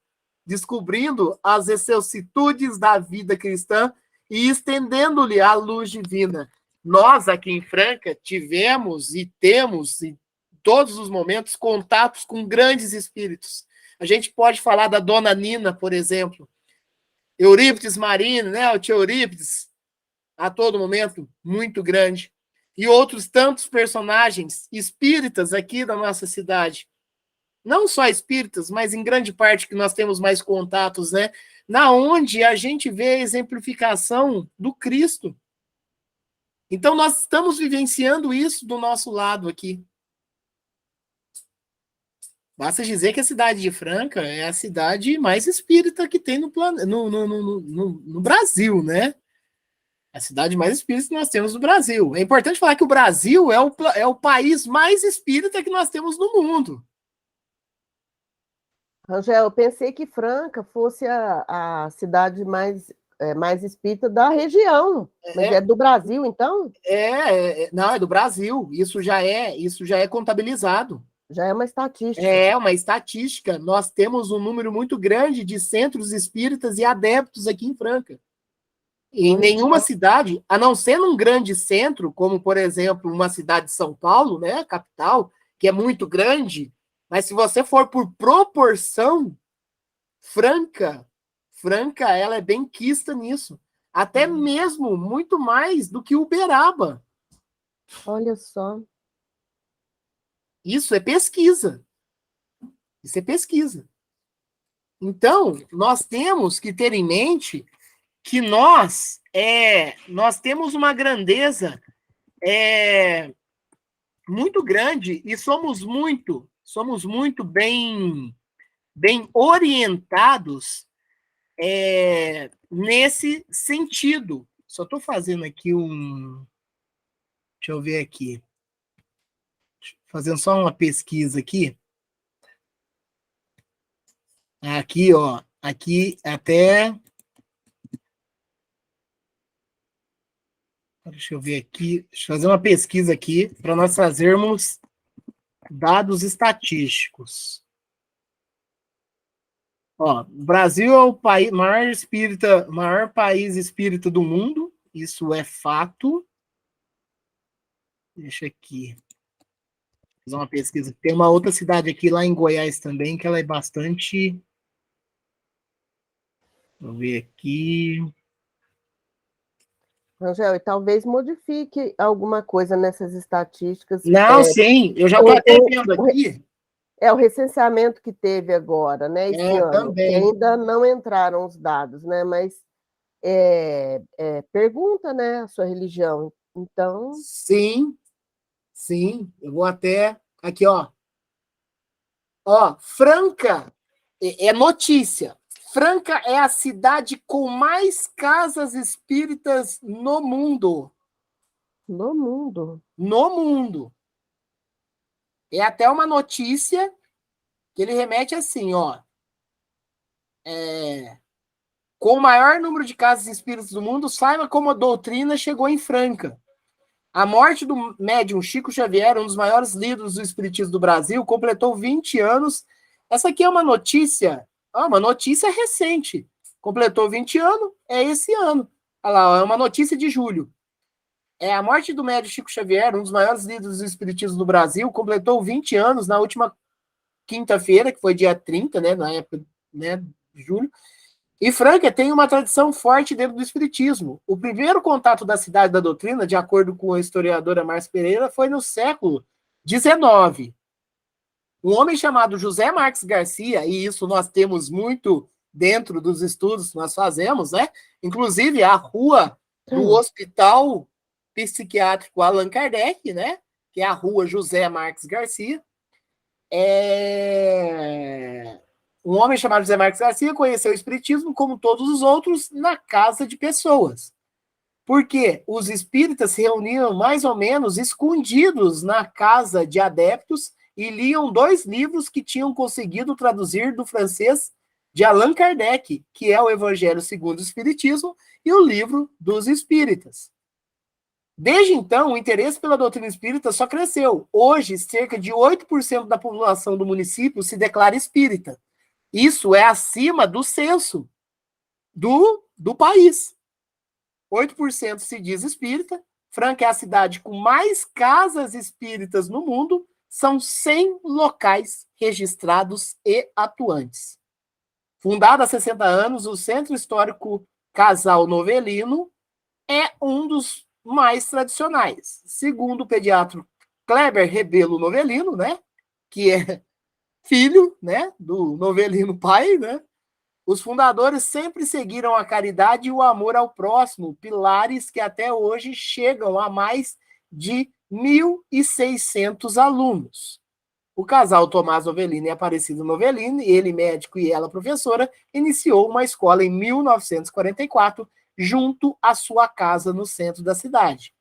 descobrindo as excelsitudes da vida cristã e estendendo-lhe a luz divina. Nós, aqui em Franca, tivemos e temos, em todos os momentos, contatos com grandes espíritos. A gente pode falar da Dona Nina, por exemplo, Eurípides Marino, né? O tio Eurípides, a todo momento, muito grande. E outros tantos personagens espíritas aqui da nossa cidade. Não só espíritas, mas em grande parte que nós temos mais contatos, né? Na onde a gente vê a exemplificação do Cristo. Então, nós estamos vivenciando isso do nosso lado aqui. Basta dizer que a cidade de Franca é a cidade mais espírita que tem no Brasil, né? A cidade mais espírita que nós temos no Brasil. É importante falar que o Brasil é o país mais espírita que nós temos no mundo. Rangel, eu pensei que Franca fosse a cidade mais espírita da região. Mas é do Brasil, então? Não, é do Brasil. Isso já é contabilizado. Já é uma estatística. É uma estatística. Nós temos um número muito grande de centros espíritas e adeptos aqui em Franca. Em nenhuma cidade, a não ser num grande centro, como, por exemplo, uma cidade de São Paulo, né, capital, que é muito grande, mas se você for por proporção, Franca, ela é bem quista nisso. Até mesmo muito mais do que Uberaba. Olha só. Isso é pesquisa. Isso é pesquisa. Então, nós temos que ter em mente que nós temos uma grandeza muito grande e somos muito bem orientados nesse sentido. Só estou fazendo aqui deixa eu ver aqui. Fazendo só uma pesquisa aqui. Aqui, ó. Aqui até... Deixa eu ver aqui. Deixa eu fazer uma pesquisa aqui para nós trazermos dados estatísticos. Ó, o Brasil é o maior país espírita do mundo. Isso é fato. Deixa aqui. Fazer uma pesquisa. Tem uma outra cidade aqui, lá em Goiás também, que ela é bastante... Vou ver aqui. Angel, e talvez modifique alguma coisa nessas estatísticas. Não, sim, eu já estou até vendo aqui. É o recenseamento que teve agora, né, esse ano, também. que ainda não entraram os dados, né, mas pergunta, né, a sua religião. Então... Sim, eu vou até... Aqui, ó. Ó, Franca é notícia. Franca é a cidade com mais casas espíritas no mundo. No mundo. No mundo. É até uma notícia que ele remete assim, ó. Com o maior número de casas espíritas do mundo, saiba como a doutrina chegou em Franca. A morte do médium Chico Xavier, um dos maiores líderes do espiritismo do Brasil, completou 20 anos. Essa aqui é uma notícia recente. Completou 20 anos, é esse ano. Olha lá, é uma notícia de julho. A morte do médium Chico Xavier, um dos maiores líderes do espiritismo do Brasil, completou 20 anos na última quinta-feira, que foi dia 30, né, na época, né, de julho. E Franca tem uma tradição forte dentro do espiritismo. O primeiro contato da cidade da doutrina, de acordo com a historiadora Márcia Pereira, foi no século XIX. Um homem chamado José Marques Garcia, e isso nós temos muito dentro dos estudos que nós fazemos, né? Inclusive a rua do Hospital Psiquiátrico Allan Kardec, né? Que é a rua José Marques Garcia. Um homem chamado José Marques Garcia conheceu o espiritismo, como todos os outros, na casa de pessoas. Porque os espíritas se reuniam mais ou menos escondidos na casa de adeptos e liam 2 livros que tinham conseguido traduzir do francês de Allan Kardec, que é o Evangelho segundo o Espiritismo e o Livro dos Espíritas. Desde então, o interesse pela doutrina espírita só cresceu. Hoje, cerca de 8% da população do município se declara espírita. Isso é acima do censo do país. 8% se diz espírita. Franca é a cidade com mais casas espíritas no mundo. São 100 locais registrados e atuantes. Fundado há 60 anos, o Centro Histórico Casal Novelino é um dos mais tradicionais. Segundo o pediatra Kleber Rebelo Novelino, né, que é filho, né, do Novelino pai, né, os fundadores sempre seguiram a caridade e o amor ao próximo, pilares que até hoje chegam a mais de 1.600 alunos. O casal Tomás Novelino e Aparecida Novelino, ele médico e ela professora, iniciou uma escola em 1944, junto à sua casa no centro da cidade.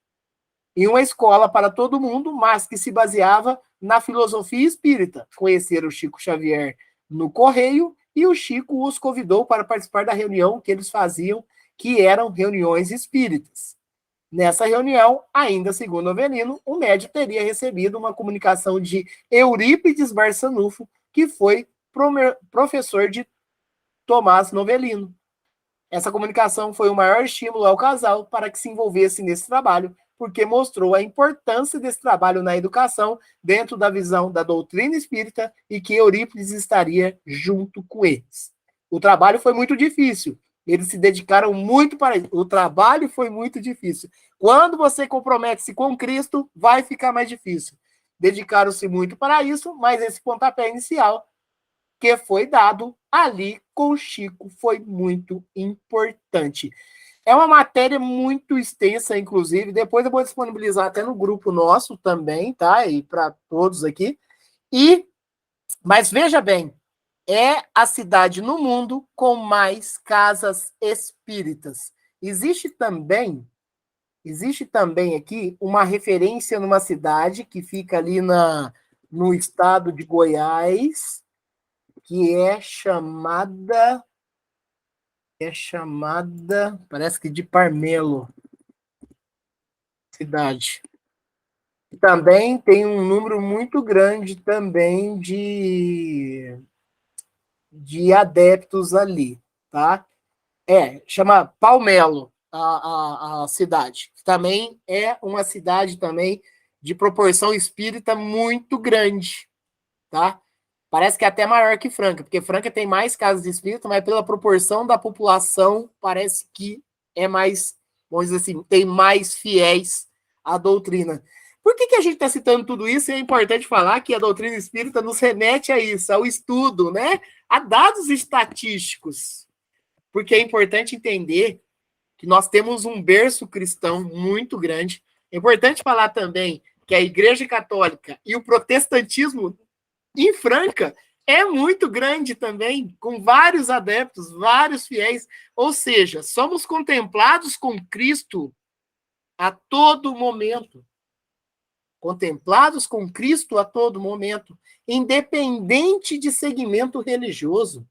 E uma escola para todo mundo, mas que se baseava na filosofia espírita. Conheceram o Chico Xavier no Correio e o Chico os convidou para participar da reunião que eles faziam, que eram reuniões espíritas. Nessa reunião, ainda segundo Avelino, o médium teria recebido uma comunicação de Eurípides Barçanufo, que foi professor de Tomás Novelino. Essa comunicação foi o maior estímulo ao casal para que se envolvesse nesse trabalho, porque mostrou a importância desse trabalho na educação dentro da visão da doutrina espírita e que Eurípides estaria junto com eles. O trabalho foi muito difícil. Eles se dedicaram muito para isso. O trabalho foi muito difícil. Quando você compromete-se com Cristo, vai ficar mais difícil. Dedicaram-se muito para isso, mas esse pontapé inicial que foi dado ali com o Chico foi muito importante. É uma matéria muito extensa, inclusive. Depois eu vou disponibilizar até no grupo nosso também, tá? E para todos aqui. Mas veja bem, é a cidade no mundo com mais casas espíritas. Existe também aqui uma referência numa cidade que fica ali no estado de Goiás, que é chamada, parece que de Parmelo, cidade. Também tem um número muito grande também de adeptos ali, tá? Chama Palmelo, a cidade. Também é uma cidade também de proporção espírita muito grande, tá? Parece que é até maior que Franca, porque Franca tem mais casas espíritas, mas pela proporção da população, parece que é mais, vamos dizer assim, tem mais fiéis à doutrina. Por que a gente está citando tudo isso? E é importante falar que a doutrina espírita nos remete a isso, ao estudo, né? A dados estatísticos. Porque é importante entender que nós temos um berço cristão muito grande. É importante falar também que a Igreja Católica e o protestantismo em Franca é muito grande também, com vários adeptos, vários fiéis. Ou seja, somos contemplados com Cristo a todo momento. Contemplados com Cristo a todo momento, independente de segmento religioso.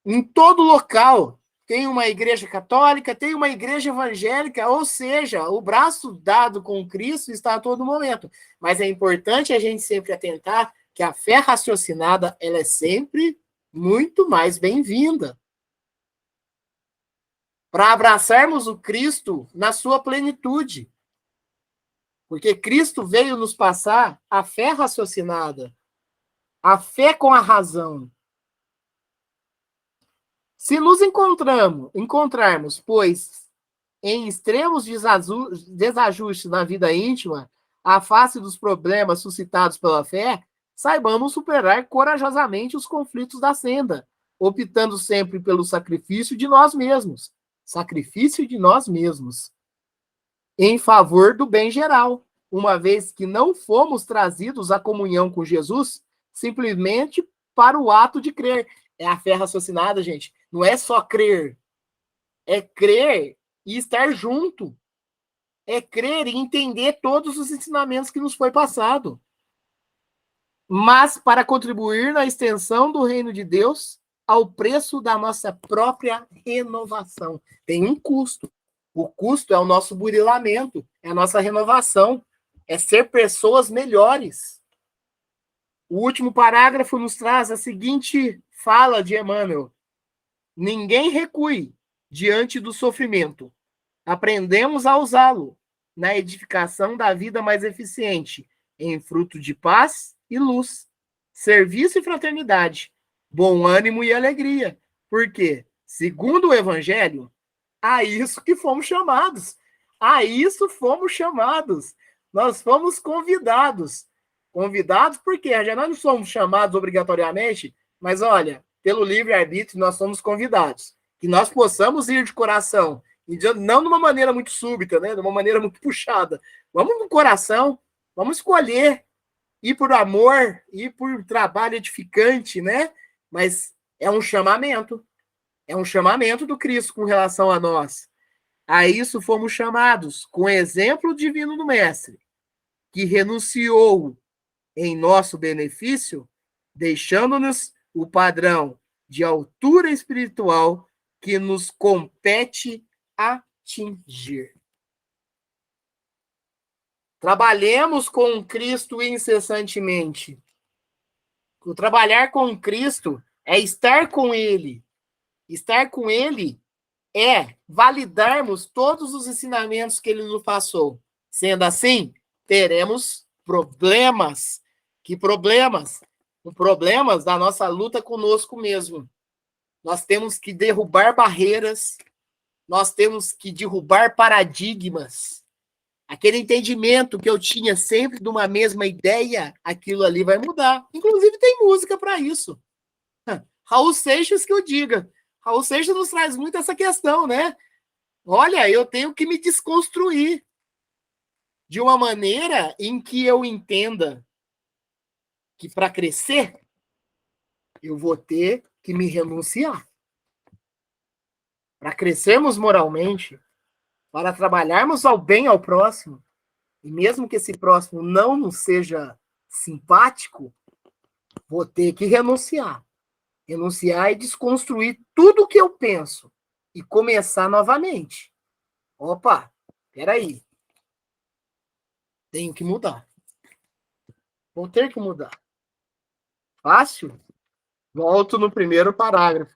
Em todo local, tem uma igreja católica, tem uma igreja evangélica, ou seja, o braço dado com Cristo está a todo momento. Mas é importante a gente sempre atentar que a fé raciocinada, ela é sempre muito mais bem-vinda. Para abraçarmos o Cristo na sua plenitude. Porque Cristo veio nos passar a fé raciocinada, a fé com a razão. Se nos encontrarmos, pois, em extremos desajustes na vida íntima, à face dos problemas suscitados pela fé, saibamos superar corajosamente os conflitos da senda, optando sempre pelo sacrifício de nós mesmos. Sacrifício de nós mesmos. Em favor do bem geral, uma vez que não fomos trazidos à comunhão com Jesus simplesmente para o ato de crer. É a fé raciocinada, gente. Não é só crer. É crer e estar junto. É crer e entender todos os ensinamentos que nos foi passado. Mas para contribuir na extensão do reino de Deus ao preço da nossa própria renovação. Tem um custo. O custo é o nosso burilamento, é a nossa renovação, é ser pessoas melhores. O último parágrafo nos traz a seguinte fala de Emmanuel. Ninguém recue diante do sofrimento. Aprendemos a usá-lo na edificação da vida mais eficiente, em fruto de paz e luz, serviço e fraternidade, bom ânimo e alegria. Porque, segundo o Evangelho, a isso que fomos chamados. A isso fomos chamados. Nós fomos convidados. Convidados porque já não somos chamados obrigatoriamente, mas olha, pelo livre-arbítrio nós somos convidados. Que nós possamos ir de coração, não de uma maneira muito súbita, né? De uma maneira muito puxada. Vamos no coração, vamos escolher ir por amor, ir por trabalho edificante, né? Mas é um chamamento. É um chamamento do Cristo com relação a nós. A isso fomos chamados, com o exemplo divino do Mestre, que renunciou em nosso benefício, deixando-nos o padrão de altura espiritual que nos compete atingir. Trabalhemos com Cristo incessantemente. O trabalhar com Cristo é estar com Ele. Estar com Ele é validarmos todos os ensinamentos que Ele nos passou. Sendo assim, teremos problemas. Que problemas? Os problemas da nossa luta conosco mesmo. Nós temos que derrubar barreiras, nós temos que derrubar paradigmas. Aquele entendimento que eu tinha sempre de uma mesma ideia, aquilo ali vai mudar. Inclusive tem música para isso. Raul Seixas que eu diga. Raul Seixas nos traz muito essa questão, né? Olha, eu tenho que me desconstruir de uma maneira em que eu entenda que para crescer, eu vou ter que me renunciar. Para crescermos moralmente, para trabalharmos ao bem ao próximo, e mesmo que esse próximo não nos seja simpático, vou ter que renunciar. Renunciar e desconstruir tudo o que eu penso e começar novamente. Opa, peraí. Tenho que mudar. Vou ter que mudar. Fácil? Volto no primeiro parágrafo.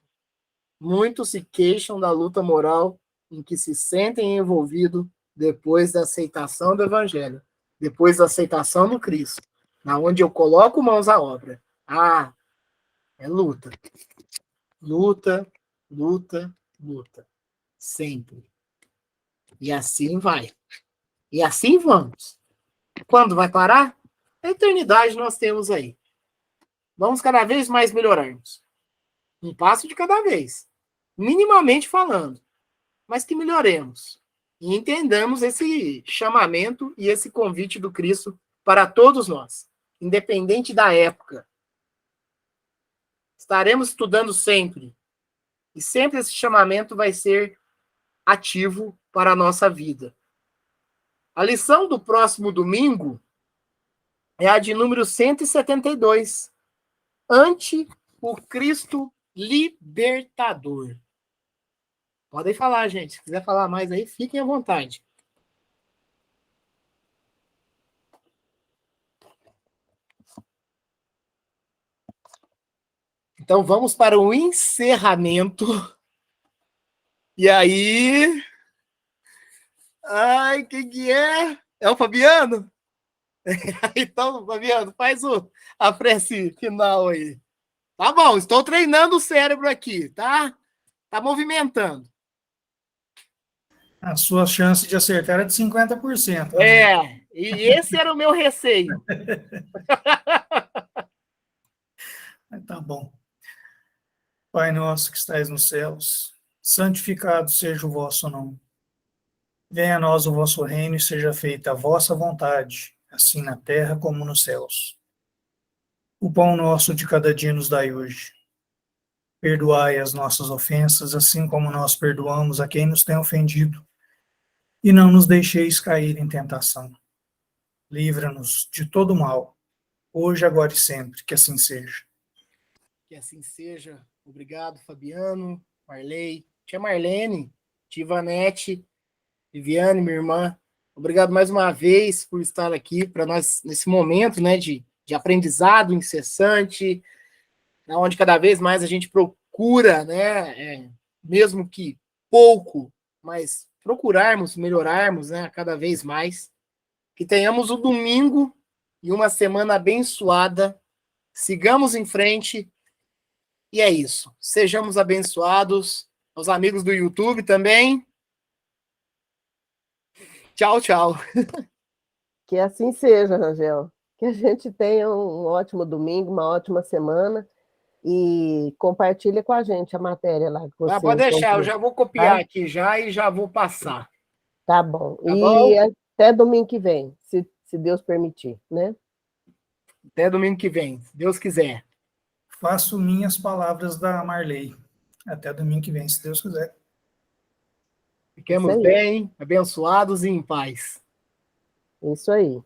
Muitos se queixam da luta moral em que se sentem envolvidos depois da aceitação do Evangelho, depois da aceitação do Cristo, na onde eu coloco mãos à obra. Ah, é luta. Luta, luta, luta. Sempre. E assim vai. E assim vamos. Quando vai parar? A eternidade nós temos aí. Vamos cada vez mais melhorarmos. Um passo de cada vez. Minimamente falando. Mas que melhoremos. E entendamos esse chamamento e esse convite do Cristo para todos nós. Independente da época. Estaremos estudando sempre. E sempre esse chamamento vai ser ativo para a nossa vida. A lição do próximo domingo é a de número 172. Ante o Cristo libertador. Podem falar, gente. Se quiser falar mais aí, fiquem à vontade. Então, vamos para o encerramento. E aí... Ai, quem que é? É o Fabiano? Então, Fabiano, faz a prece final aí. Tá bom, estou treinando o cérebro aqui, tá? Tá movimentando. A sua chance de acertar é de 50%. É, e esse era o meu receio. Tá bom. Pai nosso que estais nos céus, santificado seja o vosso nome. Venha a nós o vosso reino e seja feita a vossa vontade, assim na terra como nos céus. O pão nosso de cada dia nos dai hoje. Perdoai as nossas ofensas, assim como nós perdoamos a quem nos tem ofendido. E não nos deixeis cair em tentação. Livra-nos de todo mal, hoje, agora e sempre, que assim seja. Que assim seja. Obrigado, Fabiano, Marley, tia Marlene, tia Ivanete, Viviane, minha irmã. Obrigado mais uma vez por estar aqui para nós nesse momento, né, de aprendizado incessante, onde cada vez mais a gente procura, né, mesmo que pouco, mas procurarmos, melhorarmos, né, cada vez mais. Que tenhamos o domingo e uma semana abençoada. Sigamos em frente. E é isso. Sejamos abençoados. Aos amigos do YouTube também. Tchau, tchau. Que assim seja, Rangel. Que a gente tenha um ótimo domingo, uma ótima semana. E compartilha com a gente a matéria lá que você Pode deixar, encontrou. eu já vou copiar Tá? aqui já e já vou passar. Tá bom. Tá E bom? até domingo que vem, se Deus permitir, né? Até domingo que vem, se Deus quiser. Faço minhas palavras da Marley. Até domingo que vem, se Deus quiser. Fiquemos Isso aí. bem, abençoados e em paz. Isso aí.